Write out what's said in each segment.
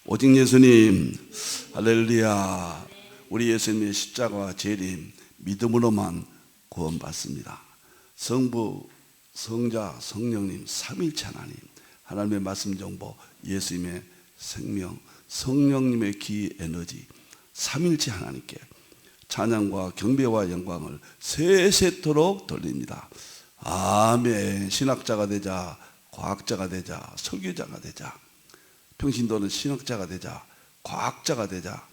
오직 예수님, 할렐루야. 우리 예수님의 십자가와 재림, 믿음으로만 구원받습니다. 성부, 성자, 성령님, 삼일체 하나님, 하나님의 말씀 정보, 예수님의 생명, 성령님의 기 에너지, 삼일체 하나님께 찬양과 경배와 영광을 세세토록 돌립니다. 아멘. 신학자가 되자, 과학자가 되자, 설교자가 되자, 평신도는 신학자가 되자, 과학자가 되자,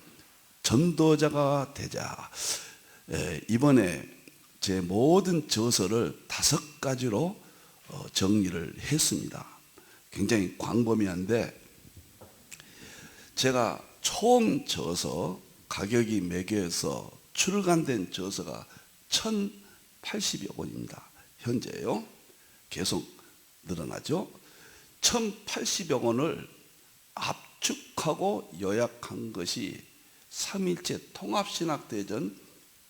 전도자가 되자. 이번에 제 모든 저서를 5가지로 정리를 했습니다. 굉장히 광범위한데, 제가 총 저서 가격이 매겨서 출간된 저서가 1080여 권입니다. 현재요. 계속 늘어나죠. 1080여 권을 압축하고 요약한 것이 삼일체 통합신학대전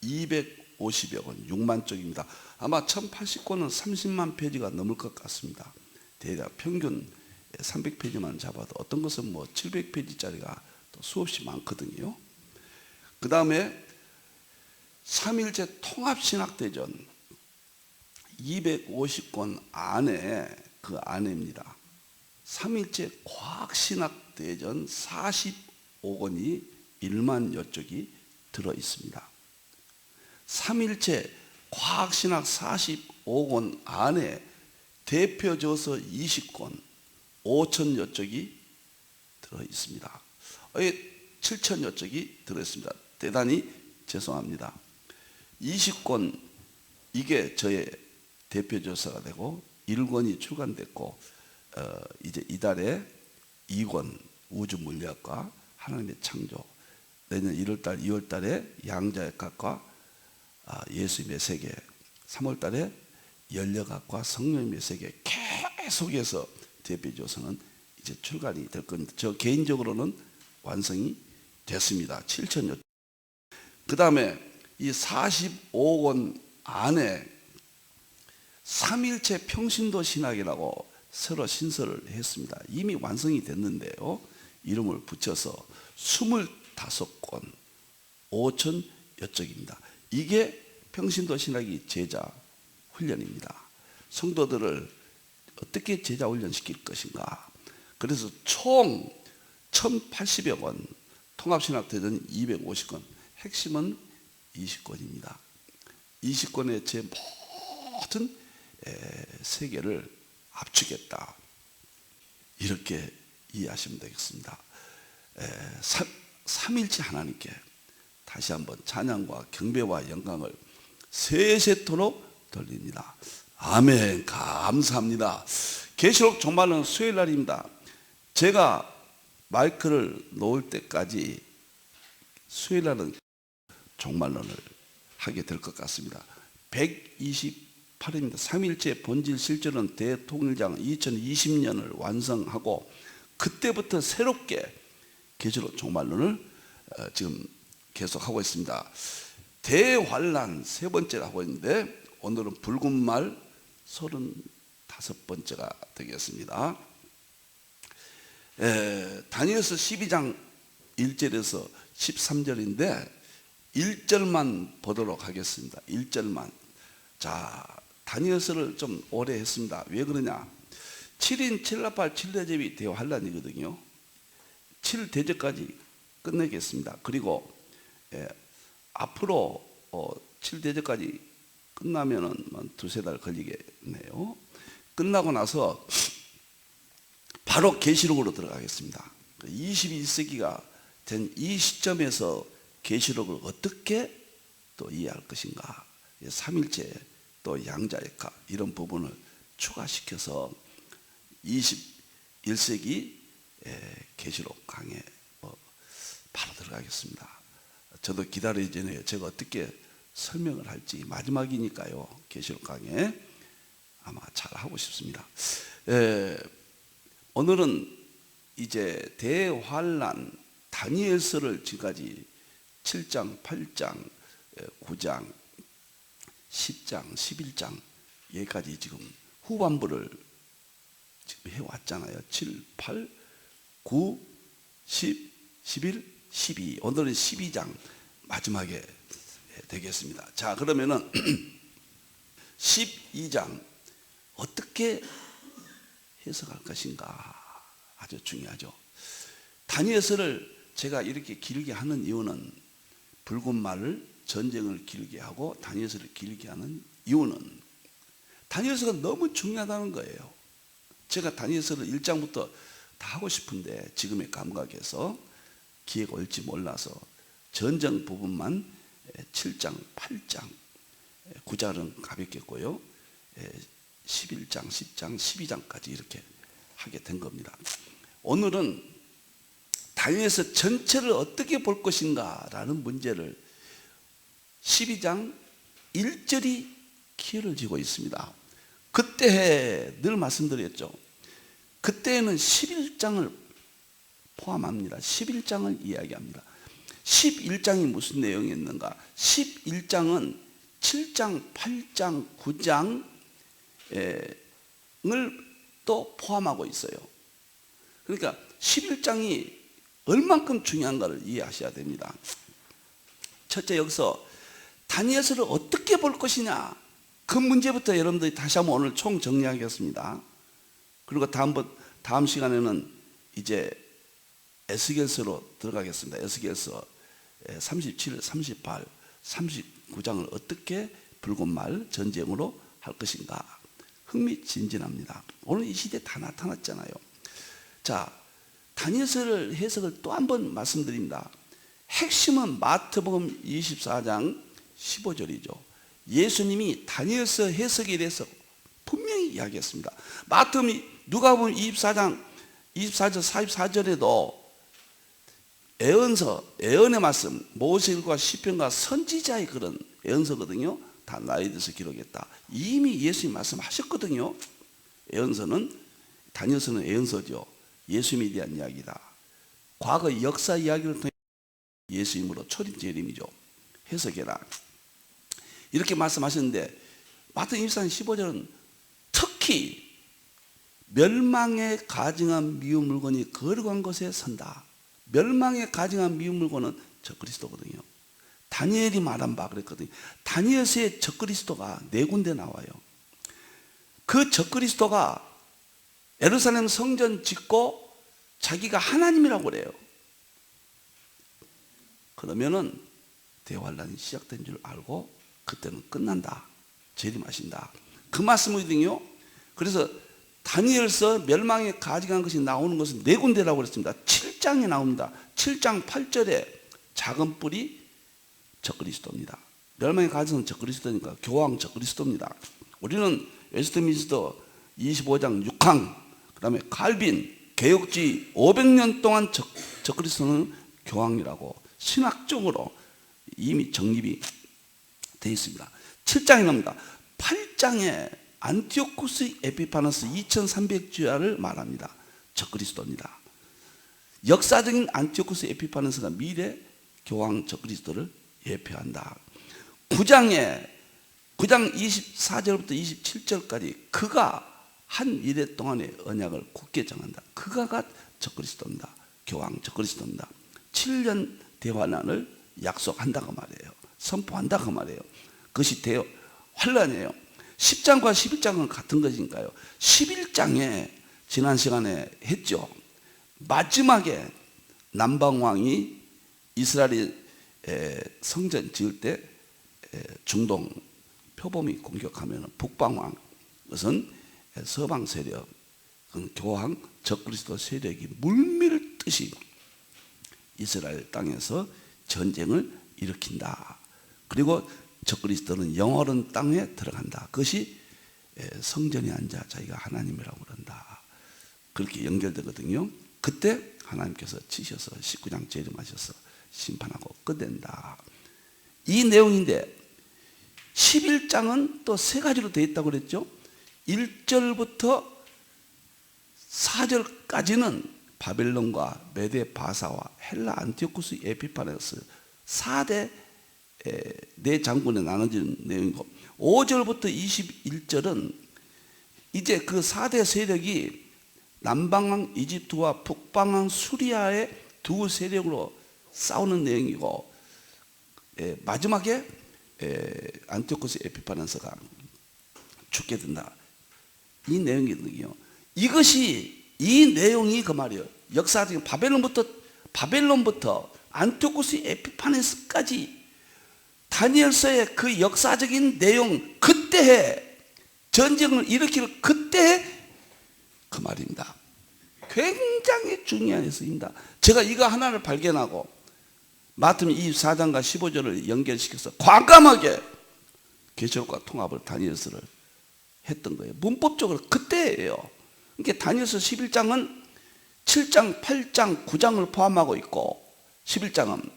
250여 권, 6만 쪽입니다. 아마 1080권은 30만 페이지가 넘을 것 같습니다. 대략 평균 300페이지만 잡아도 어떤 것은 뭐 700페이지짜리가 또 수없이 많거든요. 그 다음에 삼일체 통합신학대전 250권 안에, 그 안에입니다. 삼일체 과학신학대전 45권이 1만여 쪽이 들어있습니다. 삼일체 과학신학 45권 안에 대표저서 20권 5천여 쪽이 들어있습니다. 7천여 쪽이 들어있습니다. 대단히 죄송합니다. 20권, 이게 저의 대표저서가 되고 1권이 출간됐고, 이제 이달에 2권 우주물리학과 하나님의 창조, 내년 1월달 2월달에 양자역학과 예수님의 세계, 3월달에 연력학과 성령님의 세계, 계속해서 대표조서는 이제 출간이 될 겁니다. 저 개인적으로는 완성이 됐습니다. 7천여. 그 다음에 이 45권 안에 삼일체 평신도 신학이라고 새로 신설을 했습니다. 이미 완성이 됐는데요, 이름을 붙여서 25권 5천여 쪽입니다. 이게 평신도 신학이 제자 훈련입니다. 성도들을 어떻게 제자 훈련시킬 것인가. 그래서 총 1080여 권, 통합신학대전 250권, 핵심은 20권입니다. 20권의 제 모든 세계를 압축했다, 이렇게 이해하시면 되겠습니다. 삼일체 하나님께 다시 한번 찬양과 경배와 영광을 세세토록 돌립니다. 아멘. 감사합니다. 계시록 종말론 수요일 날입니다. 제가 마이크를 놓을 때까지 수요일 날은 종말론을 하게 될 것 같습니다. 128회입니다. 삼일체 본질 실존은 대통일장 2020년을 완성하고, 그때부터 새롭게 계시록 종말론을 지금 계속하고 있습니다. 대환란 3번째를 하고 있는데, 오늘은 붉은 말 35번째가 되겠습니다. 다니엘서 12장 1절에서 13절인데 1절만 보도록 하겠습니다. 1절만. 자, 다니엘서를 좀 오래 했습니다. 왜 그러냐? 7인 7나팔 7대접이 대환란이거든요. 7대접까지 끝내겠습니다. 그리고 앞으로 7대접까지 끝나면은 2-3달 걸리겠네요. 끝나고 나서 바로 계시록으로 들어가겠습니다. 21세기가 된 이 시점에서 계시록을 어떻게 또 이해할 것인가, 삼일체 또 양자역학 이런 부분을 추가시켜서 21세기 계시록 강에 바로 들어가겠습니다. 저도 기다리기 전에 제가 어떻게 설명을 할지, 마지막이니까요, 계시록 강에 아마 잘 하고 싶습니다. 오늘은 이제 대환란 다니엘서를 지금까지 7장, 8장, 9장, 10장, 11장 여기까지 지금 후반부를 지금 해왔잖아요. 7, 8, 9, 10, 11, 12. 오늘은 12장 마지막에 되겠습니다. 자, 그러면은 12장 어떻게 해석할 것인가 아주 중요하죠. 다니엘서를 제가 이렇게 길게 하는 이유는 붉은 말을 전쟁을 길게 하고 다니엘서를 길게 하는 이유는 다니엘서가 너무 중요하다는 거예요. 제가 다니엘서를 1장부터 다 하고 싶은데 지금의 감각에서 기회가 올지 몰라서 전쟁 부분만 7장, 8장, 9장은 가볍겠고요. 11장, 10장, 12장까지 이렇게 하게 된 겁니다. 오늘은 다니엘서 전체를 어떻게 볼 것인가 라는 문제를 12장 1절이 키를 쥐고 있습니다. 그때 늘 말씀드렸죠. 그때는 11장을 포함합니다. 11장을 이야기합니다. 11장이 무슨 내용이었는가? 11장은 7장, 8장, 9장을 또 포함하고 있어요. 그러니까 11장이 얼만큼 중요한가를 이해하셔야 됩니다. 첫째, 여기서 다니엘서를 어떻게 볼 것이냐, 그 문제부터 여러분들이 다시 한번 오늘 총 정리하겠습니다. 그리고 다음 시간에는 이제 에스겔서로 들어가겠습니다. 에스겔서 37, 38, 39장을 어떻게 붉은 말 전쟁으로 할 것인가 흥미진진합니다. 오늘 이 시대에 다 나타났잖아요. 자, 다니엘서를 해석을 또 한 번 말씀드립니다. 핵심은 마태복음 24장 15절이죠. 예수님이 다니엘서 해석에 대해서 분명히 이야기했습니다. 누가복음 24장 24절 44절에도 예언의 말씀, 모세일과 시편과 선지자의 그런 예언서거든요. 다 나에 대해서 기록했다. 이미 예수님 말씀하셨거든요. 다니엘서는 예언서죠. 예수님에 대한 이야기다. 과거 역사 이야기를 통해 예수님으로 초림제림이죠. 해석해라. 이렇게 말씀하셨는데 마태복음 24장 15절은 특히 멸망에 가증한 미운 물건이 거룩한 것에 선다. 멸망에 가증한 미운 물건은 적그리스도거든요. 다니엘이 말한 바 그랬거든요. 다니엘서의 적그리스도가 4군데 나와요. 그 적그리스도가 예루살렘 성전 짓고 자기가 하나님이라고 그래요. 그러면은 대환란이 시작된 줄 알고 그때는 끝난다. 재림하신다. 그 말씀이거든요. 그래서 다니엘서 멸망에 가증한 것이 나오는 것은 4군데라고 그랬습니다. 7장에 나옵니다. 7장 8절에 작은 뿔이 적그리스도입니다. 멸망에 가증한 적그리스도니까 교황 적그리스도입니다. 우리는 웨스트민스터 25장 6항, 그 다음에 칼빈, 개혁주의 500년 동안 적그리스도는 교황이라고 신학적으로 이미 정립이 되어 있습니다. 7장에 나옵니다. 8장에 안티오쿠스 에피파네스 2300주야를 말합니다. 적그리스도입니다. 역사적인 안티오쿠스 에피파네스가 미래 교황 적그리스도를 예표한다. 9장 24절부터 27절까지 그가 한 이래 동안의 언약을 굳게 정한다. 그가가 적그리스도입니다. 교황 적그리스도입니다. 7년 대환란을 약속한다고 말이에요. 선포한다고 말이에요. 그것이 환란이에요. 10장과 11장은 같은 것인가요? 11장에 지난 시간에 했죠. 마지막에 남방왕이 이스라엘이 성전 지을 때 중동 표범이 공격하면 북방왕, 그것은 서방 세력, 교황 적그리스도 세력이 물밀듯이 이스라엘 땅에서 전쟁을 일으킨다. 그리고 적그리스도는 영원한 땅에 들어간다. 그것이 성전에 앉아 자기가 하나님이라고 그런다. 그렇게 연결되거든요. 그때 하나님께서 치셔서 19장 재림하셔서 심판하고 끝낸다. 이 내용인데 11장은 또 3가지로 되어 있다고 그랬죠. 1절부터 4절까지는 바벨론과 메데 바사와 헬라 안티오쿠스 에피파네스 4대 네 장군에 나눠지는 내용이고, 5절부터 21절은 이제 그 4대 세력이 남방왕 이집트와 북방왕 수리아의 두 세력으로 싸우는 내용이고, 마지막에 안티오코스 에피파네스가 죽게 된다, 이 내용이거든요. 이 내용이 그 말이에요. 역사적인 바벨론부터 안티오코스 에피파네스까지 다니엘서의 그 역사적인 내용, 그때의 전쟁을 일으키는 그때의 그 말입니다. 굉장히 중요한 해석입니다. 제가 이거 하나를 발견하고 마태복음 24장과 15절을 연결시켜서 과감하게 계시록과 통합을 다니엘서를 했던 거예요. 문법적으로 그때예요. 그러니까 다니엘서 11장은 7장, 8장, 9장을 포함하고 있고, 11장은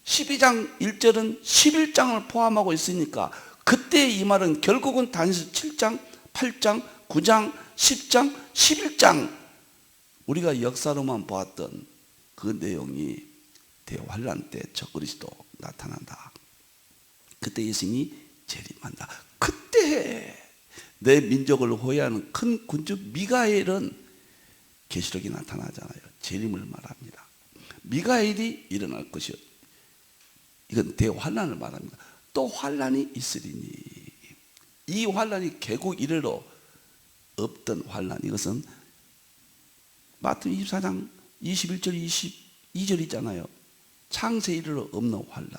12장 1절은 11장을 포함하고 있으니까 그때 이 말은 결국은 다니엘서 7장, 8장, 9장, 10장, 11장, 우리가 역사로만 보았던 그 내용이 대환란 때 적그리스도 나타난다. 그때 예수님이 재림한다. 그때 내 민족을 호위하는 큰 군주 미가엘은 계시록이 나타나잖아요. 재림을 말합니다. 미가엘이 일어날 것이요, 이건 대환란을 말합니다. 또 환란이 있으리니, 이 환란이 개국 이래로 없던 환란, 이것은 마태복음 24장 21절 22절 있잖아요. 창세 이래로 없는 환란,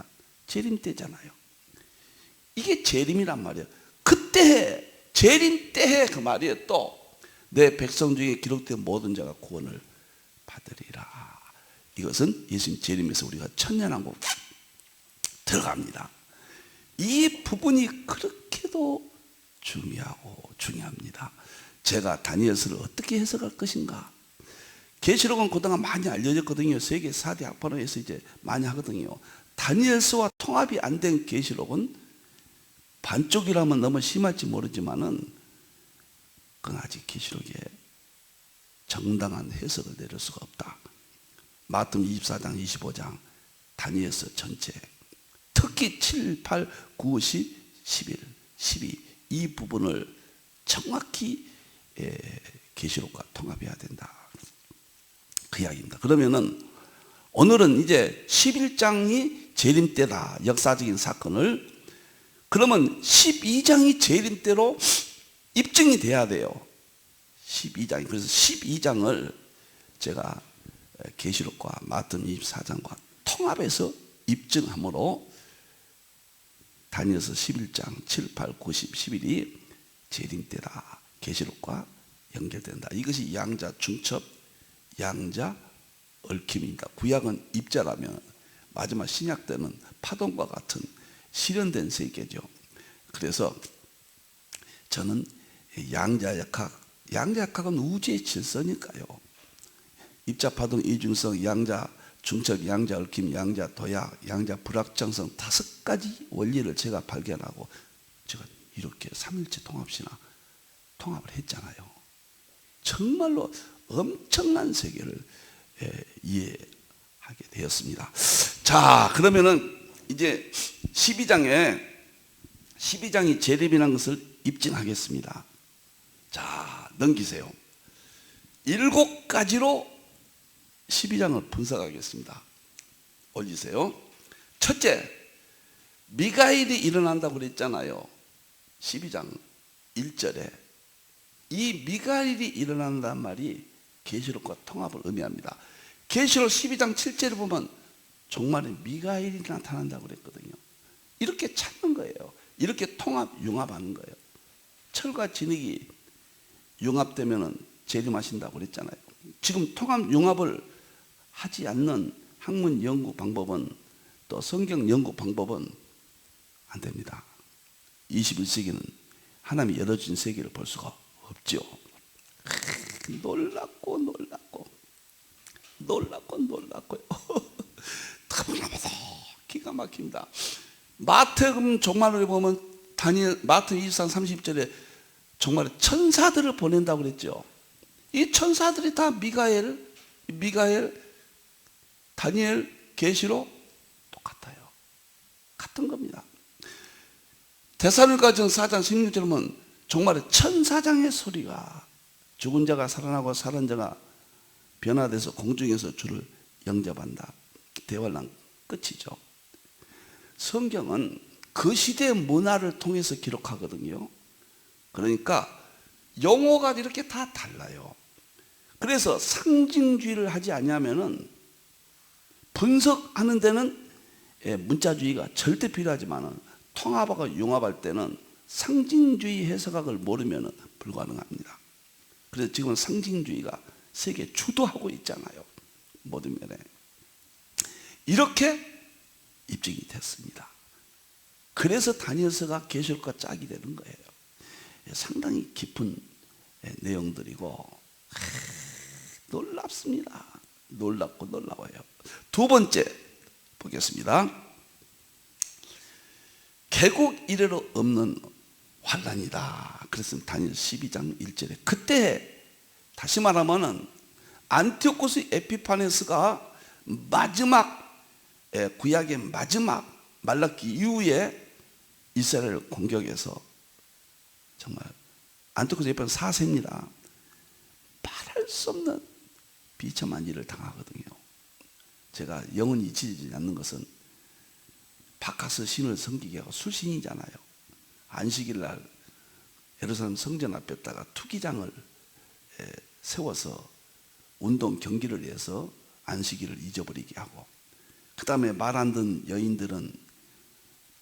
재림 때잖아요. 이게 재림이란 말이에요. 그때 재림 때에 그 말이에요. 또 내 백성 중에 기록된 모든 자가 구원을 받으리라. 이것은 예수님 재림에서 우리가 천년왕국 들어갑니다. 이 부분이 그렇게도 중요하고 중요합니다. 제가 다니엘서를 어떻게 해석할 것인가? 계시록은 그동안 많이 알려졌거든요. 세계 4대 학파로에서 이제 많이 하거든요. 다니엘서와 통합이 안 된 계시록은 반쪽이라면 너무 심할지 모르지만은 그건 아직 계시록에 정당한 해석을 내릴 수가 없다. 마태복음 24장, 25장, 다니엘서 전체, 특히 7, 8, 9, 10, 11, 12 이 부분을 정확히 계시록과 통합해야 된다, 그 이야기입니다. 그러면은 오늘은 이제 11장이 재림 때다, 역사적인 사건을. 그러면 12장이 재림 때로 입증이 돼야 돼요. 12장이. 그래서 12장을 제가 계시록과 마태복음 24장과 통합해서 입증함으로 다니엘서 11장 7, 8, 9, 10, 11이 재림 때다, 계시록과 연결된다. 이것이 양자 중첩, 양자 얽힘입니다. 구약은 입자라면 마지막 신약 때는 파동과 같은 실현된 세계죠. 그래서 저는 양자역학은 우주의 질서니까요. 입자, 파동, 이중성, 양자 중첩, 양자 얽힘, 양자 도약, 양자 불확정성 5가지 원리를 제가 발견하고 제가 이렇게 삼일체 통합시나 통합을 했잖아요. 정말로 엄청난 세계를 이해하게 되었습니다. 자, 그러면은 이제 12장이 재림이라는 것을 입증하겠습니다. 자, 넘기세요. 7가지로 12장을 분석하겠습니다. 올리세요. 첫째, 미가엘이 일어난다고 그랬잖아요. 12장 1절에 이 미가엘이 일어난다는 말이 계시록과 통합을 의미합니다. 계시록 12장 7절에 보면 종말에 미가엘이 나타난다고 그랬거든요. 이렇게 찾는 거예요. 이렇게 통합, 융합하는 거예요. 철과 진흙이 융합되면 재림하신다고 그랬잖아요. 지금 통합, 융합을 하지 않는 학문 연구 방법은, 또 성경 연구 방법은 안 됩니다. 21세기는 하나님이 열어준 세계를 볼 수가 없죠. 놀랍고요. 너무나도 기가 막힙니다. 마태복음 종말을 보면 마태복음 24장 30절에 종말에 천사들을 보낸다고 그랬죠. 이 천사들이 다 미가엘, 다니엘, 계시록 똑같아요. 같은 겁니다. 데살로니가전서 4장 16절에 보면 종말에 천사장의 소리가, 죽은 자가 살아나고 살은 자가 변화돼서 공중에서 주를 영접한다. 대환란 끝이죠. 성경은 그 시대의 문화를 통해서 기록하거든요. 그러니까 용어가 이렇게 다 달라요. 그래서 상징주의를 하지 않냐면은 분석하는 데는 문자주의가 절대 필요하지만 통합하고 융합할 때는 상징주의 해석학을 모르면 불가능합니다. 그래서 지금 상징주의가 세계 주도하고 있잖아요. 모든 면에. 이렇게 입증이 됐습니다. 그래서 다니엘서가 계시록과 짝이 되는 거예요. 상당히 깊은 내용들이고 놀랍습니다. 놀랍고 놀라워요. 두 번째 보겠습니다. 개국 이래로 없는 환란이다. 그래서 다니엘 12장 1절에 그때 다시 말하면은 안티오코스 에피파네스가 마지막 구약의 마지막 말라기 이후에 이스라엘을 공격해서 정말 안티오코스 에피파네스 4세입니다. 말할 수 없는 비참한 일을 당하거든요. 제가 영원히 잊히지 않는 것은 바카스 신을 섬기게 하고 술신이잖아요. 안식일 날 예루살렘 성전 앞에다가 투기장을 세워서 운동 경기를 위해서 안식일을 잊어버리게 하고, 그 다음에 말 안 듣는 여인들은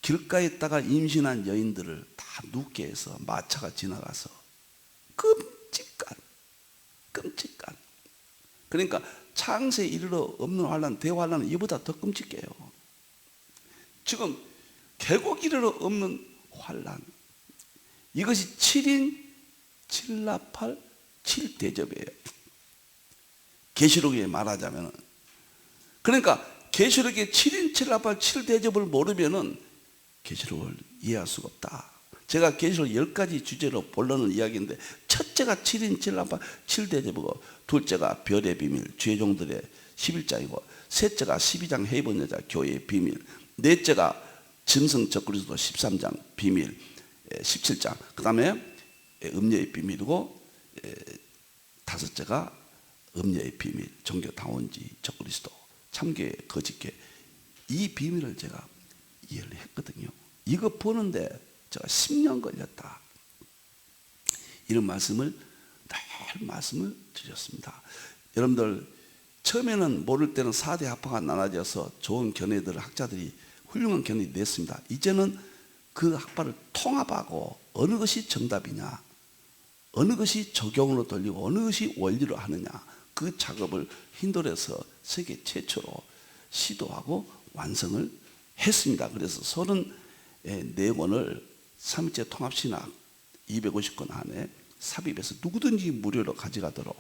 길가에다가 임신한 여인들을 다 눕게 해서 마차가 지나가서 끔찍한 그러니까 창세에 이르러 없는 환란, 대환란은 이보다 더 끔찍해요. 지금 개국 이르러 없는 환란, 이것이 7인 7나팔 7대접이에요. 계시록에 말하자면. 그러니까 계시록의 7인 7나팔 7대접을 모르면은 계시록을 이해할 수가 없다. 제가 계시록 10가지 주제로 본론을 이야기했는데, 첫째가 7인 7나팔 7대접이고, 둘째가 별의 비밀, 주의 종들의 11장이고, 셋째가 12장 헤이본 여자 교회의 비밀, 넷째가 짐승 적그리스도 13장 비밀 17장, 그 다음에 음녀의 비밀이고, 다섯째가 음녀의 비밀, 종교 다원지 적그리스도 참교회 거짓교회. 이 비밀을 제가 이해를 했거든요. 이거 보는데 제가 10년 걸렸다. 이런 말씀을 늘 말씀을 드렸습니다. 여러분들 처음에는 모를 때는 4대 학파가 나눠져서 좋은 견해들을 학자들이 훌륭한 견해를 냈습니다. 이제는 그 학파를 통합하고 어느 것이 정답이냐, 어느 것이 적용으로 돌리고 어느 것이 원리로 하느냐, 그 작업을 힌돌에서 세계 최초로 시도하고 완성을 했습니다. 그래서 34권을 3일째 통합신학 250권 안에 삽입해서 누구든지 무료로 가져가도록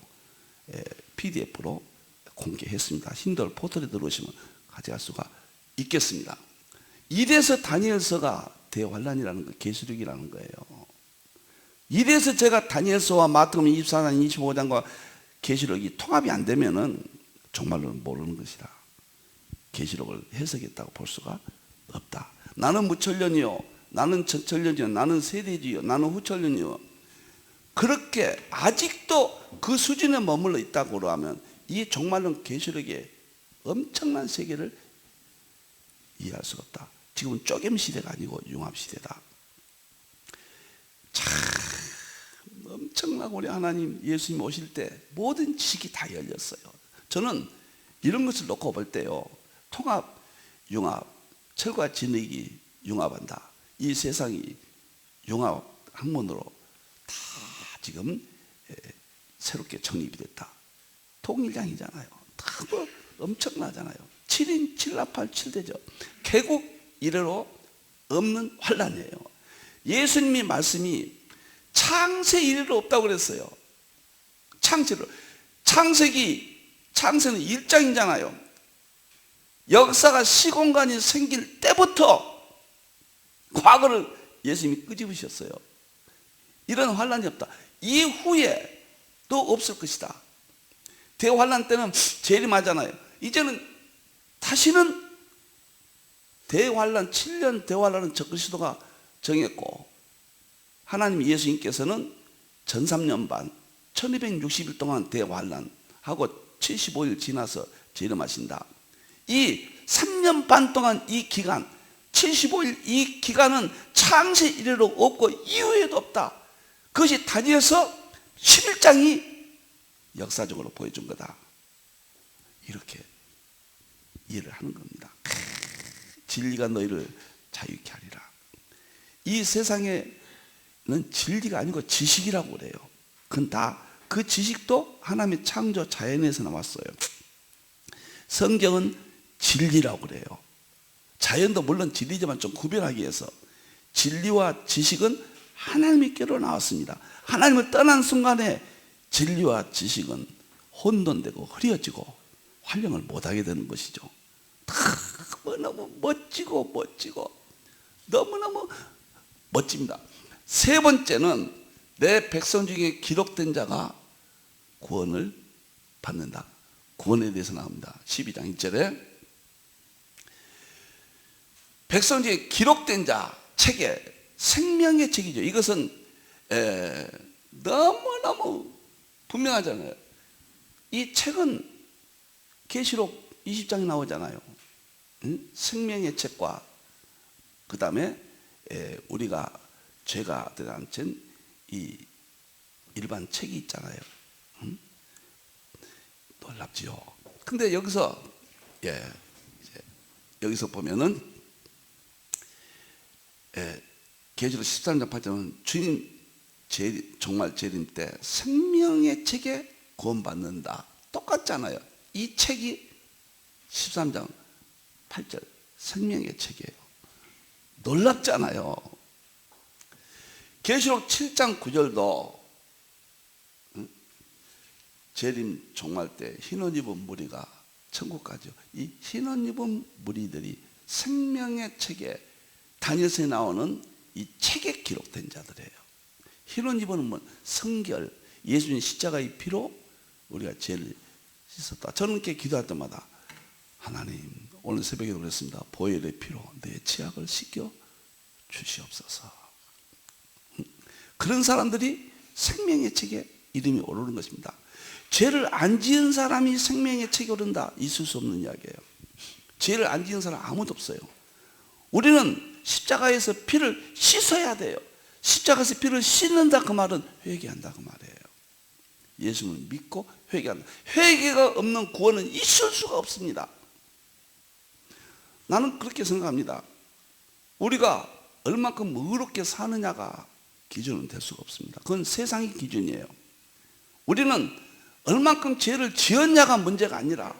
PDF로 공개했습니다. 힌돌 포털에 들어오시면 가져갈 수가 있겠습니다. 이래서 다니엘서가 대환란이라는 거, 계시록이라는 거예요. 이래서 제가 다니엘서와 마태복음 24장 25장과 계시록이 통합이 안 되면은 정말로 모르는 것이다. 계시록을 해석했다고 볼 수가 없다. 나는 무천년이요, 나는 천천년이요, 나는 세대주요, 나는 후천년이요. 그렇게 아직도 그 수준에 머물러 있다고 하면 이 정말로 계시록의 엄청난 세계를 이해할 수가 없다. 지금은 쪼개미 시대가 아니고 융합 시대다. 참 엄청나고 우리 하나님 예수님 오실 때 모든 지식이 다 열렸어요. 저는 이런 것을 놓고 볼 때요, 통합, 융합, 철과 진흙이 융합한다. 이 세상이 융합 학문으로 다 지금 새롭게 정립이 됐다. 통일장이잖아요. 다 뭐 엄청나잖아요. 7인 7나팔 7대접, 개국 이래로 없는 환란이에요. 예수님의 말씀이 창세 이래로 없다고 그랬어요. 창세는 1장이잖아요. 역사가 시공간이 생길 때부터 과거를 예수님이 끄집으셨어요. 이런 환란이 없다. 이후에 또 없을 것이다. 대환란 때는 재림하잖아요. 이제는 다시는 대환란, 7년 대환란은 적그리스도가 정했고, 하나님 예수님께서는 전 3년 반 1260일 동안 대환란 하고 75일 지나서 재림하신다. 이 3년 반 동안 이 기간, 75일 이 기간은 창세 이래로 없고 이후에도 없다. 그것이 다니엘서 11장이 역사적으로 보여준 거다. 이렇게 이해를 하는 겁니다. 진리가 너희를 자유케 하리라. 이 세상에는 진리가 아니고 지식이라고 그래요. 그건 다 그 지식도 하나님의 창조 자연에서 나왔어요. 성경은 진리라고 그래요. 자연도 물론 진리지만 좀 구별하기 위해서 진리와 지식은 하나님께로 나왔습니다. 하나님을 떠난 순간에 진리와 지식은 혼돈되고 흐려지고 활용을 못하게 되는 것이죠. 너무 멋지고 너무너무 멋집니다. 세 번째는 내 백성 중에 기록된 자가 구원을 받는다. 구원에 대해서 나옵니다. 12장 1절에 백성 중에 기록된 자 책에 생명의 책이죠. 이것은 너무너무 분명하잖아요. 이 책은 계시록 20장에 나오잖아요. 생명의 책과 그 다음에 우리가 죄가 들어간 이 일반 책이 있잖아요. 놀랍지요. 근데 여기서 여기서 보면은 계시록 13장 8절은 주님 정말 재림 때 생명의 책에 구원받는다. 똑같잖아요. 이 책이 13장 8절 생명의 책이에요. 놀랍잖아요. 계시록 7장 9절도 재림 종말 때 흰옷 입은 무리가 천국 가죠. 이 흰옷 입은 무리들이 생명의 책에 다니엘서에 나오는 이 책에 기록된 자들이에요. 흰옷 입은 뭐 성결, 예수님 십자가의 피로 우리가 죄를 씻었다. 저는 이렇게 기도할 때마다 하나님 오늘 새벽에도 그랬습니다. 보혈의 피로 내 죄악을 씻겨 주시옵소서. 그런 사람들이 생명의 책에 이름이 오르는 것입니다. 죄를 안 지은 사람이 생명의 책에 오른다. 있을 수 없는 이야기예요. 죄를 안 지은 사람 아무도 없어요. 우리는 십자가에서 피를 씻어야 돼요. 십자가에서 피를 씻는다 그 말은 회개한다 그 말이에요. 예수를 믿고 회개한다. 회개가 없는 구원은 있을 수가 없습니다. 나는 그렇게 생각합니다. 우리가 얼마큼 의롭게 사느냐가 기준은 될 수가 없습니다. 그건 세상의 기준이에요. 우리는 얼만큼 죄를 지었냐가 문제가 아니라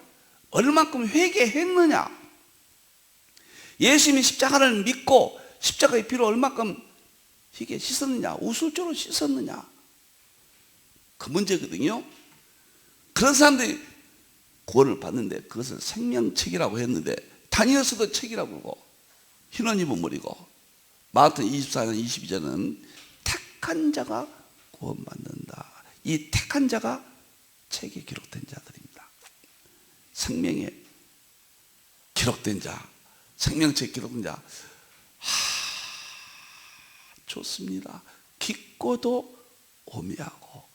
얼만큼 회개했느냐, 예수님이 십자가를 믿고 십자가의 피로 얼만큼 희게 씻었느냐, 우술조로 씻었느냐, 그 문제거든요. 그런 사람들이 구원을 받는데 그것을 생명책이라고 했는데 다니엘서도 책이라고 그러고 흰옷 입은 무리고 마태복음 24장 22절은 택한 자가 구원받는다. 이 택한 자가 책에 기록된 자들입니다. 생명에 기록된 자, 생명책에 기록된 자, 좋습니다. 깊고도 오묘하고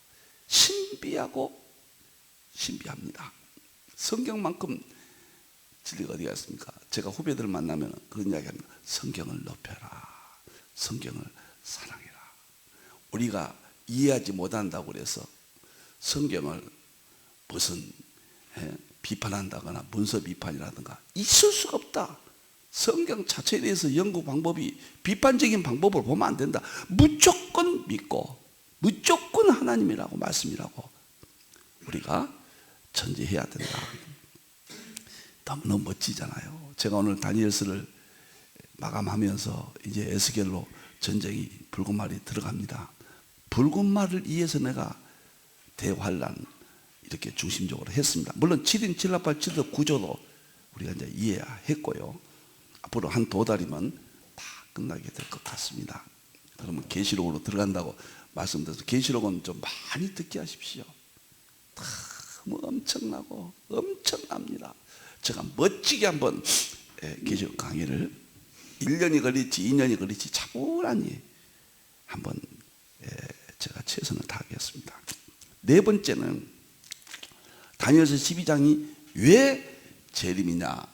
신비합니다. 성경만큼 진리가 어디가 있습니까? 제가 후배들 만나면 그런 이야기 합니다. 성경을 높여라. 성경을 사랑해라. 우리가 이해하지 못한다고 그래서 성경을 무슨 비판한다거나 문서 비판이라든가 있을 수가 없다. 성경 자체에 대해서 연구 방법이 비판적인 방법을 보면 안 된다. 무조건 믿고 무조건 하나님이라고 말씀이라고 우리가 전제해야 된다. 너무너무 멋지잖아요. 제가 오늘 다니엘서를 마감하면서 이제 에스겔로 전쟁이 붉은 말이 들어갑니다. 붉은 말을 이해해서 내가 대환란 이렇게 중심적으로 했습니다. 물론 7인 7나팔 7도 구조도 우리가 이제 이해했고요. 앞으로 한 두 달이면 다 끝나게 될 것 같습니다. 그러면 계시록으로 들어간다고 말씀드려서 계시록은 좀 많이 듣게 하십시오. 너무 엄청나고 엄청납니다. 제가 멋지게 한번 계시록 강의를 1년이 걸릴지 2년이 걸릴지 차분하니 한번 제가 최선을 다하겠습니다. 네 번째는 다니엘서 12장이 왜 재림이냐?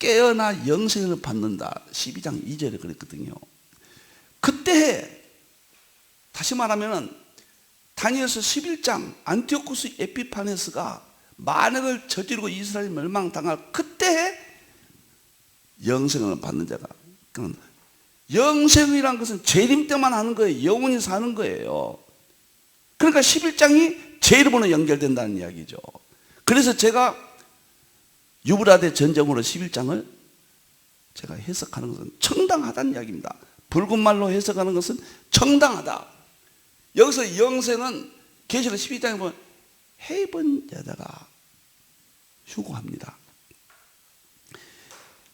깨어나 영생을 받는다. 12장 2절에 그랬거든요. 그때 다시 말하면 다니엘서 11장 안티오쿠스 에피파네스가 만행을 저지르고 이스라엘이 멸망당할 그때 영생을 받는 자가, 영생이란 것은 재림 때만 하는 거예요. 영원히 사는 거예요. 그러니까 11장이 재림으로 연결된다는 이야기죠. 그래서 제가 유브라데 전쟁으로 11장을 제가 해석하는 것은 정당하다는 이야기입니다. 붉은 말로 해석하는 것은 정당하다. 여기서 영생은 계시록 12장에 보면 해입은 여자가 휴고합니다.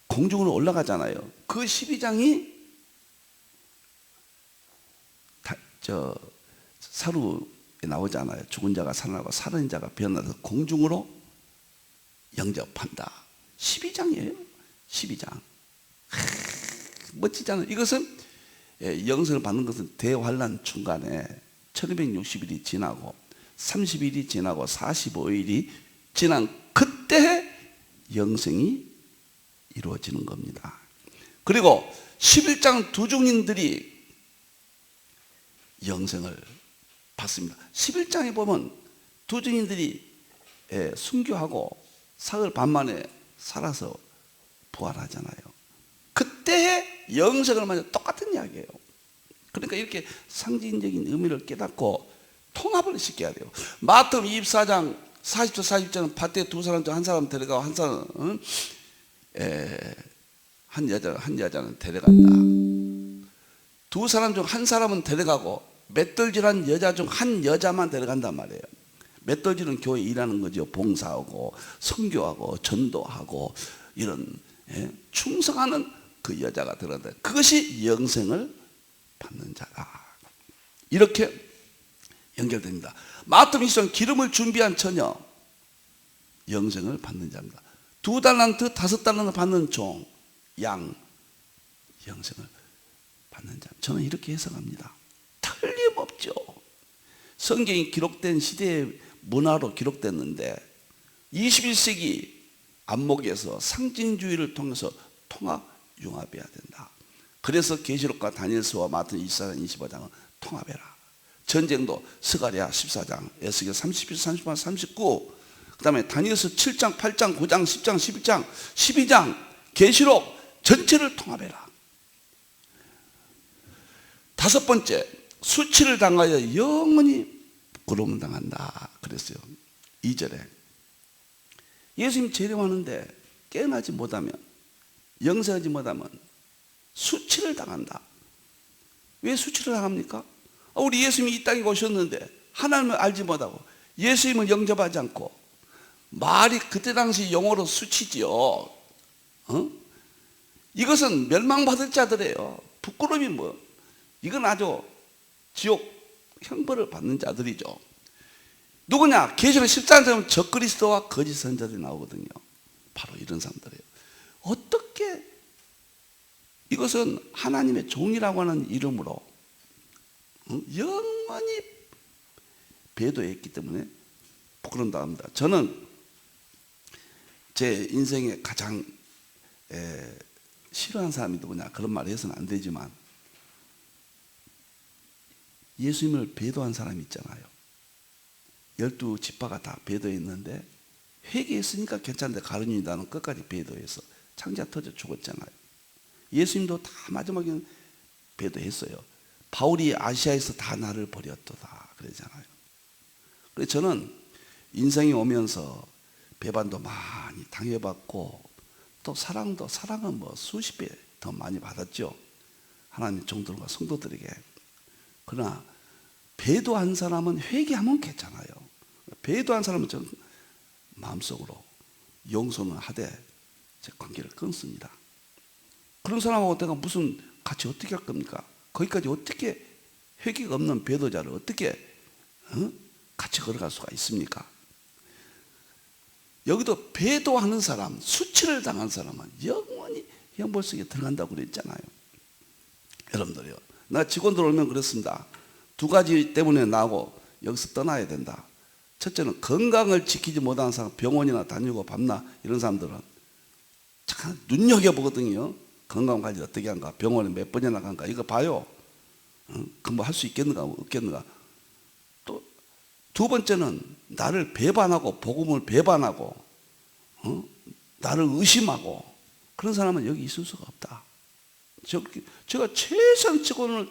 공중으로 올라가잖아요. 그 12장이 사루에 나오잖아요. 죽은 자가 살아나고 살아난 자가 변화해서 공중으로 영접한다. 12장이에요. 12장. 멋지잖아요. 이것은 영생을 받는 것은 대환란 중간에 1260일이 지나고 30일이 지나고 45일이 지난 그때 영생이 이루어지는 겁니다. 그리고 11장 두 중인들이 영생을 받습니다. 11장에 보면 두 증인들이 순교하고 사흘 반 만에 살아서 부활하잖아요. 그때의 영생을 맞아 똑같은 이야기예요. 그러니까 이렇게 상징적인 의미를 깨닫고 통합을 시켜야 돼요. 마태복음 24장 40절 40절은 밭에 두 사람 중 한 사람 데려가고 한 사람은 한 여자는 데려간다. 두 사람 중 한 사람은 데려가고 맷돌질한 여자 중 한 여자만 데려간단 말이에요. 맷돌질은 교회 일하는 거죠. 봉사하고 선교하고 전도하고 이런 충성하는 그 여자가 들어간다. 그것이 영생을 받는 자다. 이렇게 연결됩니다. 마태복음 20장 기름을 준비한 처녀 영생을 받는 자입니다. 2달란트 5달란트 받는 종 양 영생을 받는 자. 저는 이렇게 해석합니다. 틀림없죠. 성경이 기록된 시대의 문화로 기록됐는데 21세기 안목에서 상징주의를 통해서 통합 융합해야 된다. 그래서 계시록과 다니엘서와 마태복음 24장 25장은 통합해라. 전쟁도 스가랴 14장, 에스겔 31, 38, 39, 그 다음에 다니엘서 7장, 8장, 9장, 10장, 11장, 12장, 계시록 전체를 통합해라. 다섯 번째, 수치를 당하여 영원히 부끄러움을 당한다 그랬어요. 2절에 예수님 재림하는데 깨어나지 못하면, 영생하지 못하면 수치를 당한다. 왜 수치를 당합니까? 우리 예수님이 이 땅에 오셨는데 하나님을 알지 못하고 예수님을 영접하지 않고, 말이 그때 당시 용어로 수치지요. 이것은 멸망받을 자들이에요. 부끄러움이 뭐, 이건 아주 지옥 형벌을 받는 자들이죠. 누구냐? 계시록 14장에 적그리스도와 거짓 선자들이 나오거든요. 바로 이런 사람들이에요. 어떻게 이것은 하나님의 종이라고 하는 이름으로 영원히 배도했기 때문에 부끄러움다 합니다. 저는 제 인생에 가장 싫어하는 사람이 누구냐, 그런 말을 해서는 안 되지만, 예수님을 배도한 사람이 있잖아요. 12지파가 다 배도했는데 회개했으니까 괜찮은데 가룟유다는 끝까지 배도해서 창자 터져 죽었잖아요. 예수님도 다 마지막에는 배도했어요. 바울이 아시아에서 다 나를 버렸도다 그러잖아요. 그래서 저는 인생이 오면서 배반도 많이 당해봤고, 또 사랑은 뭐 수십 배 더 많이 받았죠. 하나님 종들과 성도들에게. 그러나 배도한 사람은 회개하면 괜찮아요. 배도한 사람은 저는 마음속으로 용서는 하되 제 관계를 끊습니다. 그런 사람하고 내가 무슨 같이 어떻게 할 겁니까? 거기까지 어떻게, 회개가 없는 배도자를 어떻게 같이 걸어갈 수가 있습니까? 여기도 배도하는 사람, 수치를 당한 사람은 영원히 형벌 속에 들어간다고 그랬잖아요. 여러분들요, 나 직원들 오면 그랬습니다. 두 가지 때문에 나하고 여기서 떠나야 된다. 첫째는 건강을 지키지 못하는 사람, 병원이나 다니고 밤낮 이런 사람들은 참 눈여겨보거든요. 건강관리 어떻게 한가, 병원에 몇 번이나 간가, 이거 봐요. 그 뭐 할 수 있겠는가 없겠는가. 또 두 번째는 나를 배반하고 복음을 배반하고 나를 의심하고 그런 사람은 여기 있을 수가 없다. 제가 최선 직원을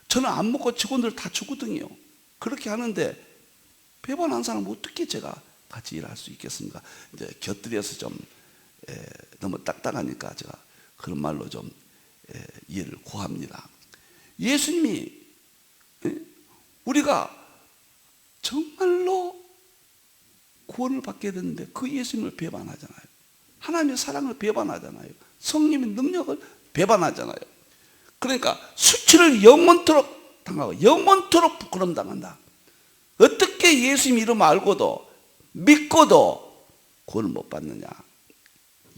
저는 안 먹고 직원들 다 주거든요. 그렇게 하는데 배반한 사람 어떻게 제가 같이 일할 수 있겠습니까? 이제 곁들여서 좀 너무 딱딱하니까 제가 그런 말로 좀 이해를 구합니다. 예수님이 우리가 정말로 구원을 받게 되는데 그 예수님을 배반하잖아요. 하나님의 사랑을 배반하잖아요. 성령의 능력을 배반하잖아요. 그러니까 수치를 영원토록 당하고 영원토록 부끄럼 당한다. 어떻게 예수님 이름 알고도 믿고도 구원을 못 받느냐.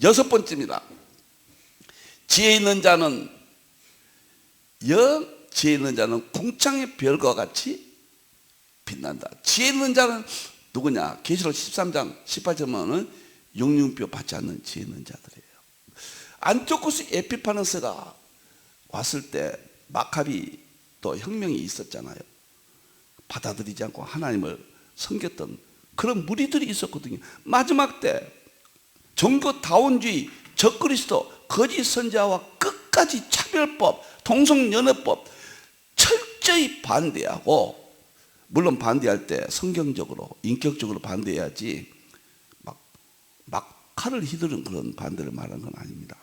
여섯 번째입니다. 지혜 있는 자는 지혜 있는 자는 궁창의 별과 같이 빛난다. 지혜 있는 자는 누구냐? 계시록 13장 18절에는 영육표 받지 않는 지혜 있는 자들이에요. 안티오코스 에피파네스가 왔을 때 마카비 또 혁명이 있었잖아요. 받아들이지 않고 하나님을 섬겼던 그런 무리들이 있었거든요. 마지막 때 종교다원주의, 적그리스도, 거짓 선지자와 끝까지 차별법, 동성연애법 철저히 반대하고, 물론 반대할 때 성경적으로 인격적으로 반대해야지 막 칼을 휘두른 그런 반대를 말하는 건 아닙니다.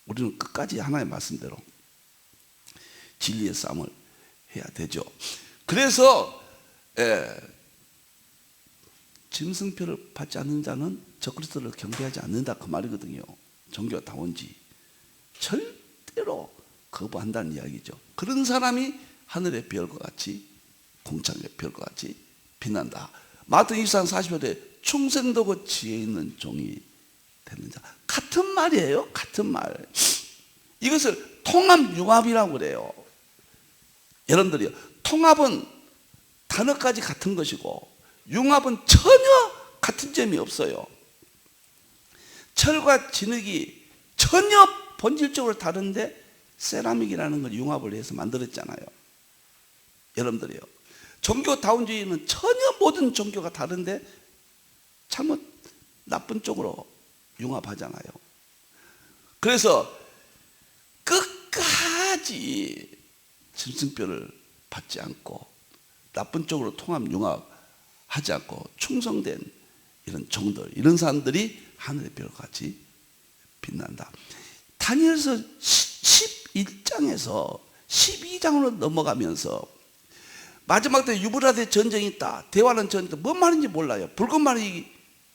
우리는 끝까지 하나님의 말씀대로 진리의 싸움을 해야 되죠. 그래서 짐승표를 받지 않는 자는 적그리스도를 경배하지 않는다, 그 말이거든요. 종교다원주의 절대로 거부한다는 이야기죠. 그런 사람이 하늘의 별과 같이, 궁창의 별과 같이 빛난다. 마태복음 24장 40절에 충성되고 지혜 있는 종이 되는 자. 같은 말이에요. 같은 말. 이것을 통합융합이라고 그래요. 여러분들이요, 통합은 단어까지 같은 것이고 융합은 전혀 같은 점이 없어요. 철과 진흙이 전혀 본질적으로 다른데 세라믹이라는 걸 융합을 해서 만들었잖아요. 여러분들이요, 종교다원주의는 전혀 모든 종교가 다른데 잘못 나쁜 쪽으로 융합하잖아요. 그래서 끝까지 짐승뼈를 받지 않고 나쁜 쪽으로 통합 융합하지 않고 충성된 이런 종들, 이런 사람들이 하늘의 별같이 빛난다. 다니엘서 11장에서 12장으로 넘어가면서 마지막 때 유브라데 전쟁이 있다, 대화는 전쟁, 뭔 말인지 몰라요. 붉은 말이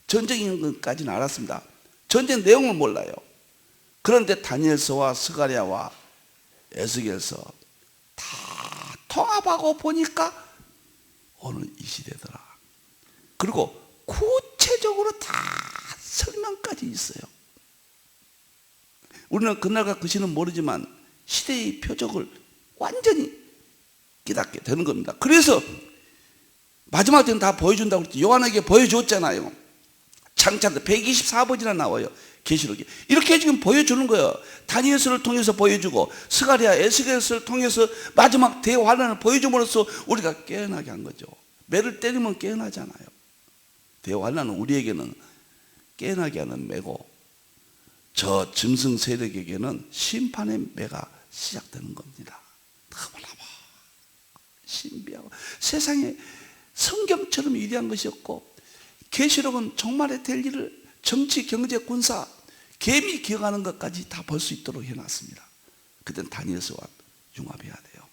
전쟁인 것까지는 알았습니다. 전쟁 내용을 몰라요. 그런데 다니엘서와 스가랴와 에스겔서 다 통합하고 보니까 오늘 이 시대더라. 그리고 구체적으로 다 설명까지 있어요. 우리는 그날과 그 시는 모르지만 시대의 표적을 완전히 깨닫게 되는 겁니다. 그래서 마지막 때는 다 보여준다고 그랬죠. 요한에게 보여줬잖아요. 창찬 124번이나 나와요. 계시록이 이렇게 지금 보여주는 거예요. 다니엘서를 통해서 보여주고 스가랴, 에스겔서를 통해서 마지막 대환란을 보여줌으로써 우리가 깨어나게 한 거죠. 매를 때리면 깨어나잖아요. 대환란은 우리에게는 깨어나게 하는 매고 저 짐승 세력에게는 심판의 매가 시작되는 겁니다. 너무나마 신비하고 세상에 성경처럼 위대한 것이 없고, 계시록은 종말에 될 일을 정치, 경제, 군사, 개미 기억하는 것까지 다 볼 수 있도록 해놨습니다. 그땐 다니엘서와 융합해야 돼요.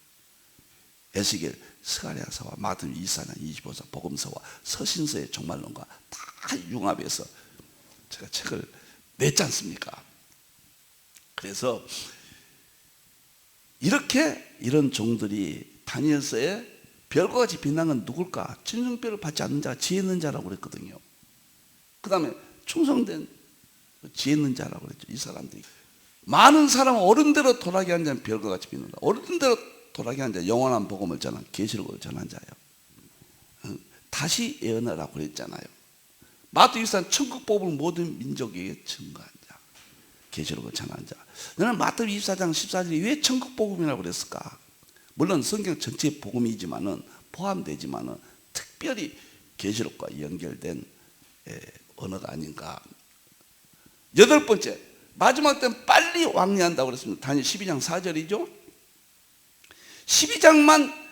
에스겔, 스가랴서와 마태복음 24장 25서, 복음서와 서신서의 종말론과 다 융합해서 제가 책을 냈지 않습니까? 그래서 이렇게 이런 종들이 다니엘서에 별과 같이 빛나는 건 누굴까? 짐승뼈를 받지 않는 자, 지혜 있는 자라고 그랬거든요. 그 다음에 충성된 지혜 있는 자라고 그랬죠. 이 사람들이 많은 사람은 옳은 대로 돌아가게 한 자는 별과 같이 빛난다. 옳은 대로 돌아가게 한 자, 영원한 복음을 전한, 계시록을 전한 자예요. 다시 예언하라고 그랬잖아요. 마태복음 24는 천국 복음을 모든 민족에게 증거한 자, 계시록을 전한 자. 너는 마태복음 24장 14절에 왜 천국 복음이라고 그랬을까? 물론 성경 전체 복음이지만은 포함되지만은 특별히 계시록과 연결된 언어가 아닌가. 여덟 번째, 마지막 때는 빨리 왕래한다고 그랬습니다. 다니엘 12장 4절이죠. 12장만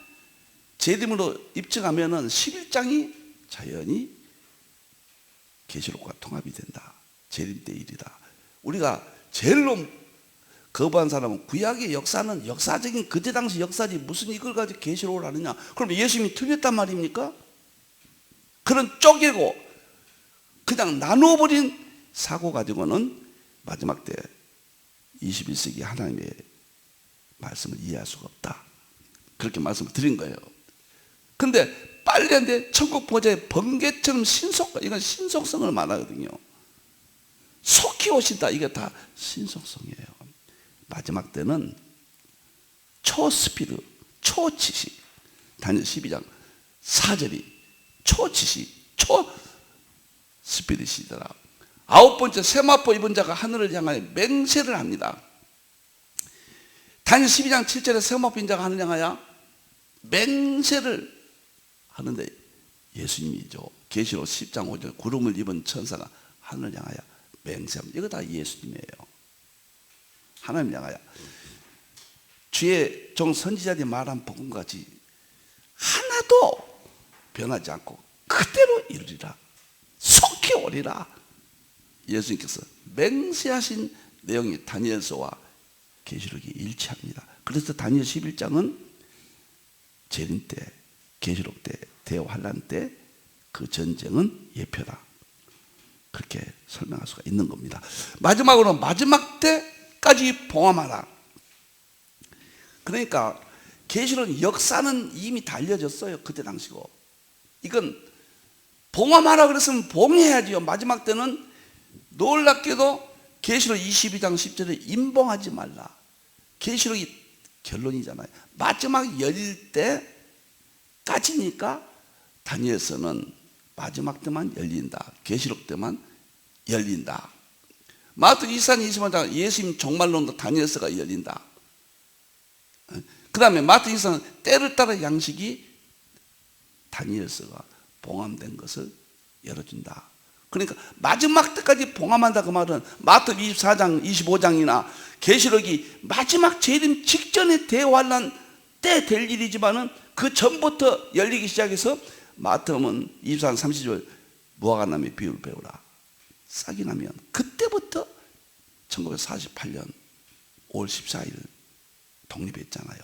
재림으로 입증하면은 11장이 자연히 계시록과 통합이 된다. 재림 때 일이다. 우리가 제일로 거부한 사람은 구약의 역사는 역사적인 그때 당시 역사지 무슨 이걸 가지고 계시록을 하느냐. 그럼 예수님이 틀렸단 말입니까? 그런 쪼개고 그냥 나누어버린 사고 가지고는 마지막 때 21세기 하나님의 말씀을 이해할 수가 없다. 그렇게 말씀을 드린 거예요. 근데 빨리 한데 천국 보좌의 번개처럼 이건 신속성을 말하거든요. 속히 오신다. 이게 다 신속성이에요. 마지막 때는 초스피드, 초지식. 다니엘 12장 4절이 초지식, 초스피드시더라. 아홉 번째, 세마포 입은 자가 하늘을 향하여 맹세를 합니다. 다니엘 12장 7절에 세마포 입은 자가 하늘을 향하여 맹세를 하는데 예수님이죠. 계시록 10장 5절 구름을 입은 천사가 하늘을 향하여 맹세합니다. 이거 다 예수님이에요. 하나님 향하여 주의 종 선지자들이 말한 복음같이 하나도 변하지 않고 그대로 이루리라. 속히 오리라. 예수님께서 맹세하신 내용이 다니엘서와 계시록이 일치합니다. 그래서 다니엘 11장은 재림 때, 계시록 때, 대환란 때 그 전쟁은 예표다. 그렇게 설명할 수가 있는 겁니다. 마지막으로 마지막 때까지 봉함하라. 그러니까 계시록 역사는 이미 달려졌어요. 그때 당시고. 이건 봉함하라 그랬으면 봉해야지요. 마지막 때는 놀랍게도 계시록 22장 10절에 임봉하지 말라. 계시록이 결론이잖아요. 마지막 열릴 때까지니까 다니엘서는 마지막 때만 열린다. 계시록 때만 열린다. 마태복음 24장 25장 예수님 종말론도 다니엘서가 열린다. 그 다음에 마태복음 24장 때를 따라 양식이 다니엘서가 봉함된 것을 열어준다. 그러니까 마지막 때까지 봉함한다 그 말은 마태복음 24장 25장이나 계시록이 마지막 재림 직전에 대환란 때 될 일이지만은 그 전부터 열리기 시작해서 마태복음 24장 30절 무화과나무의 비유를 배우라. 싹이 나면 그때부터 1948년 5월 14일 독립했잖아요.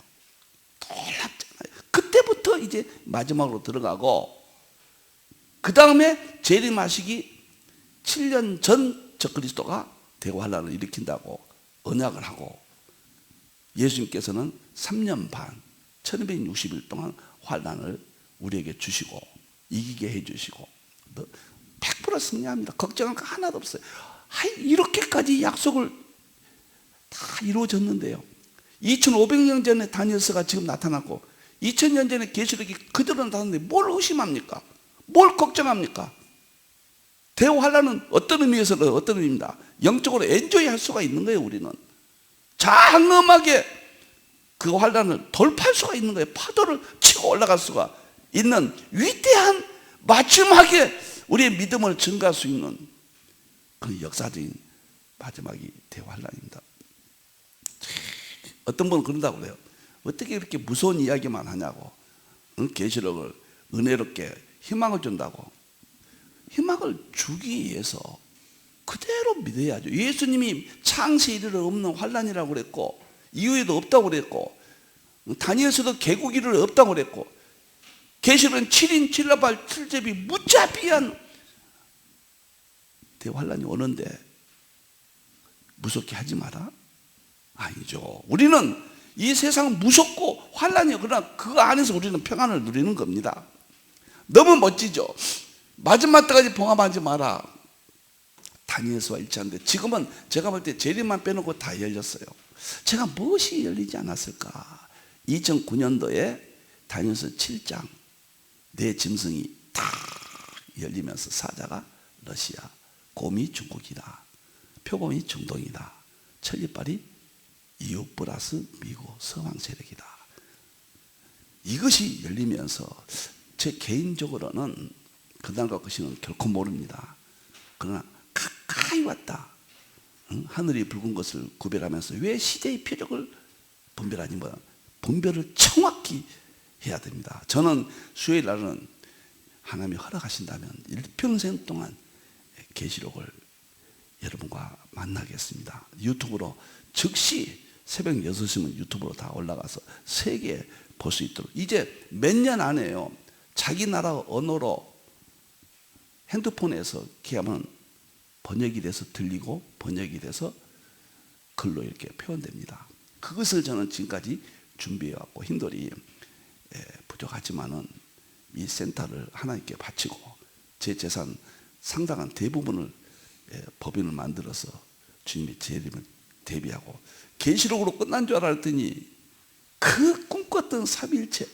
놀랍잖아요. 그때부터 이제 마지막으로 들어가고 그 다음에 재림하시기 7년 전 적그리스도가 대환란을 일으킨다고 언약을 하고 예수님께서는 3년 반 1260일 동안 환란을 우리에게 주시고 이기게 해주시고 100% 승리합니다. 걱정할 거 하나도 없어요. 이렇게까지 약속을 다 이루어졌는데요. 2500년 전에 다니엘서가 지금 나타났고 2000년 전에 계시록이 그대로 나타났는데 뭘 의심합니까? 뭘 걱정합니까? 대환란은 어떤 의미에서는 어떤 의미입니다. 영적으로 엔조이 할 수가 있는 거예요. 우리는 장엄하게 그 환란을 돌파할 수가 있는 거예요. 파도를 치고 올라갈 수가 있는 위대한 마지막에 우리의 믿음을 증가할 수 있는 그 역사적인 마지막이 대환란입니다. 어떤 분은 그런다고 그래요. 어떻게 이렇게 무서운 이야기만 하냐고. 계시록을 은혜롭게 희망을 준다고. 희망을 주기 위해서 그대로 믿어야죠. 예수님이 창세 이르러 없는 환란이라고 그랬고 이후에도 없다고 그랬고 다니엘서도 개국 이르러 없다고 그랬고 계시록은 7인 7라발 7제비 무자비한 대환란이 오는데 무섭게 하지 마라? 아니죠. 우리는 이 세상은 무섭고 환란이요. 그러나 그 안에서 우리는 평안을 누리는 겁니다. 너무 멋지죠. 마지막 때까지 봉함하지 마라. 다니엘서와 일치하는데 지금은 제가 볼 때 재림만 빼놓고 다 열렸어요. 제가 무엇이 열리지 않았을까? 2009년도에 다니엘서 7장 내 짐승이 탁 열리면서 사자가 러시아, 곰이 중국이다, 표범이 중동이다, 천리빨이 이웃 플러스 미국 서방 세력이다. 이것이 열리면서 제 개인적으로는 그날과 그 시는 결코 모릅니다. 그러나 가까이 왔다. 하늘이 붉은 것을 구별하면서 왜 시대의 표적을 분별하니 뭐 분별을 정확히 해야 됩니다. 저는 수요일 날은 하나님이 허락하신다면 일평생 동안 계시록을 여러분과 만나겠습니다. 유튜브로 즉시 새벽 6시면 유튜브로 다 올라가서 세계에 볼 수 있도록 이제 몇 년 안에요. 자기 나라 언어로 핸드폰에서 기하면 번역이 돼서 들리고 번역이 돼서 글로 이렇게 표현됩니다. 그것을 저는 지금까지 준비해왔고 힘들이 부족하지만은 이 센터를 하나님께 바치고 제 재산 상당한 대부분을 법인을 만들어서 주님의 재림을 대비하고 계시록으로 끝난 줄 알았더니 그 꿈꿨던 삼위일체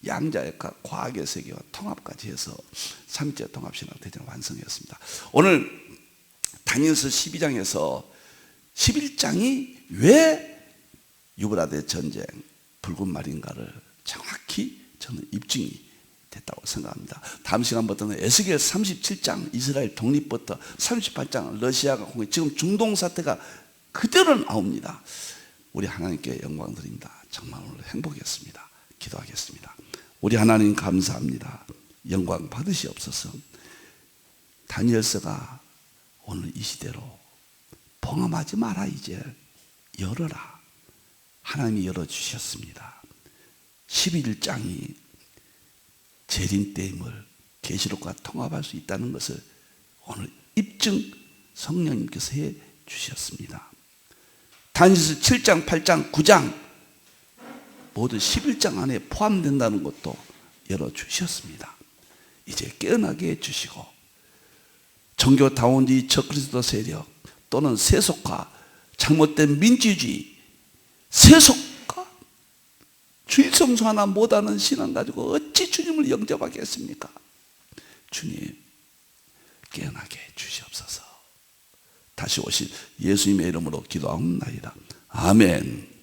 양자역학 과학의 세계와 통합까지 해서 삼위일체 통합신학 대전을 완성했습니다. 오늘 다니엘서 12장에서 11장이 왜 유브라데 전쟁 붉은 말인가를 정확히 저는 입증이 됐다고 생각합니다. 다음 시간부터는 에스겔 37장 이스라엘 독립부터 38장 러시아가 공격, 지금 중동 사태가 그대로 나옵니다. 우리 하나님께 영광 드립니다. 정말 오늘 행복했습니다. 기도하겠습니다. 우리 하나님 감사합니다. 영광 받으시옵소서. 다니엘서가 오늘 이 시대로 봉함하지 마라, 이제 열어라. 하나님이 열어주셨습니다. 11장이 재림 때임을 계시록과 통합할 수 있다는 것을 오늘 입증 성령님께서 해 주셨습니다. 다니엘서 7장, 8장, 9장 모두 11장 안에 포함된다는 것도 열어주셨습니다. 이제 깨어나게 해주시고 종교다원주의 적그리스도 세력 또는 세속화, 잘못된 민주주의, 세속화, 주일성수 하나 못하는 신앙 가지고 어찌 주님을 영접하겠습니까? 주님 깨어나게 해주시옵소서. 다시 오실 예수님의 이름으로 기도하옵나이다. 아멘.